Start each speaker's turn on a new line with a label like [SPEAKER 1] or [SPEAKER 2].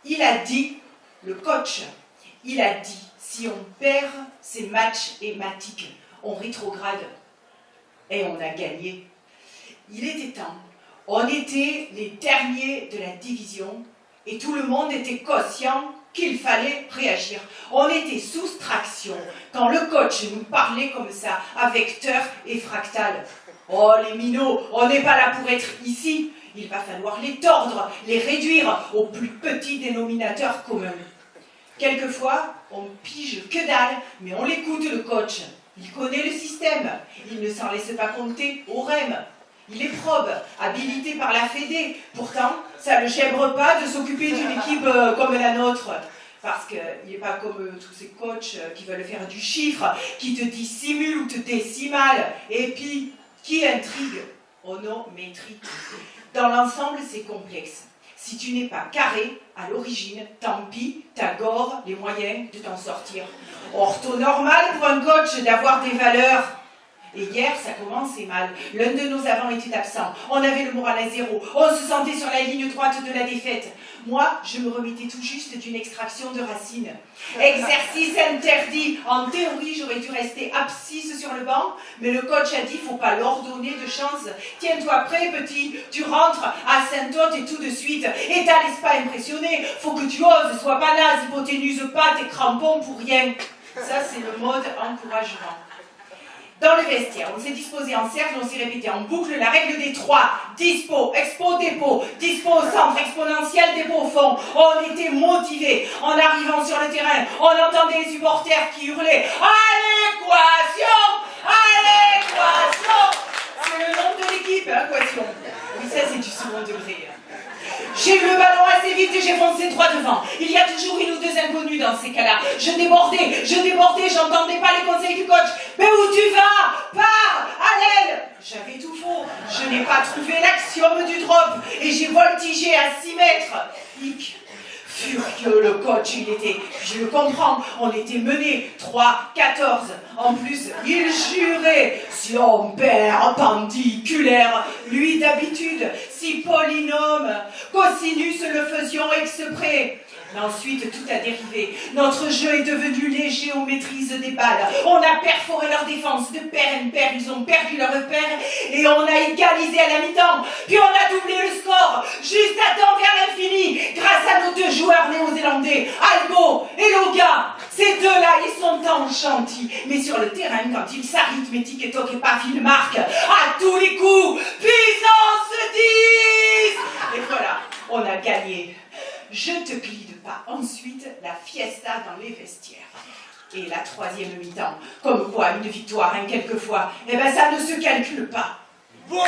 [SPEAKER 1] Il a dit, le coach, il a dit, si on perd ces matchs hématiques, on rétrograde. Et on a gagné. Il était temps. On était les derniers de la division et tout le monde était conscient qu'il fallait réagir. On était sous traction quand le coach nous parlait comme ça, à vecteur et fractal. Oh les minots, on n'est pas là pour être ici. Il va falloir les tordre, les réduire au plus petit dénominateur commun. Quelquefois, on pige que dalle, mais on l'écoute le coach. Il connaît le système, il ne s'en laisse pas compter au REM. Il est probe, habilité par la Fédé. Pourtant, ça ne le gêne pas de s'occuper d'une équipe comme la nôtre. Parce qu'il n'est pas comme tous ces coachs qui veulent faire du chiffre, qui te dissimulent ou te décimale. Et puis, qui intrigue, onométrie. Dans l'ensemble, c'est complexe. Si tu n'es pas carré à l'origine, tant pis, t'as gore les moyens de t'en sortir. Orthonormal pour un coach d'avoir des valeurs. Et hier, ça commençait mal. L'un de nos avants était absent. On avait le moral à zéro. On se sentait sur la ligne droite de la défaite. Moi, je me remettais tout juste d'une extraction de racines. Exercice interdit. En théorie, j'aurais dû rester abscisse sur le banc, mais le coach a dit, faut pas leur donner de chance. Tiens-toi prêt, petit. Tu rentres à Saint-Aude et tout de suite. Et t'as laisse pas impressionner. Faut que tu oses. Sois pas naze. Hypoténuse pas tes crampons pour rien. Ça, c'est le mode encouragement. Dans le vestiaire, on s'est disposé en cercle, on s'est répété en boucle la règle des 3. Dispo, expo, dépôt. Dispo au centre, exponentiel, dépôt au fond. On était motivés. En arrivant sur le terrain, on entendait les supporters qui hurlaient « À l'équation ! À l'équation !» C'est le nom de l'équipe, hein, Quation. Oui, ça c'est du second degré. J'ai eu le ballon assez vite et j'ai foncé droit devant. Il y a toujours une ou deux inconnus dans ces cas-là. Je débordais, j'entendais pas les conseils du coach. Mais où tu vas? Pars, à l'aile. J'avais tout faux. Je n'ai pas trouvé l'axiome du drop et j'ai voltigé à 6 mètres. Hic. Furieux, le coach, il était. Je le comprends, on était menés 3-14. En plus, il jurait si on perpendiculaire. Lui, d'habitude, si polynôme, cosinus le faisions exprès. Mais ensuite, tout a dérivé. Notre jeu est devenu léger aux maîtrises des balles. On a perforé leur défense de pair en pair. Ils ont perdu leur repère et on a égalisé à la mi-temps. Puis on a doublé le score, juste à temps vers l'infini, grâce à nos 2 joueurs néo-zélandais, Algo et Loga. Ces deux-là, ils sont enchantis. Mais sur le terrain, quand ils s'arithmétique et toquent et paf, ils marquent à tous les coups. Puissance 10. Et voilà, on a gagné. Je te glide pas ensuite la fiesta dans les vestiaires. Et la 3e mi-temps, comme quoi une victoire, quelquefois, eh ben ça ne se calcule pas.
[SPEAKER 2] Ouais.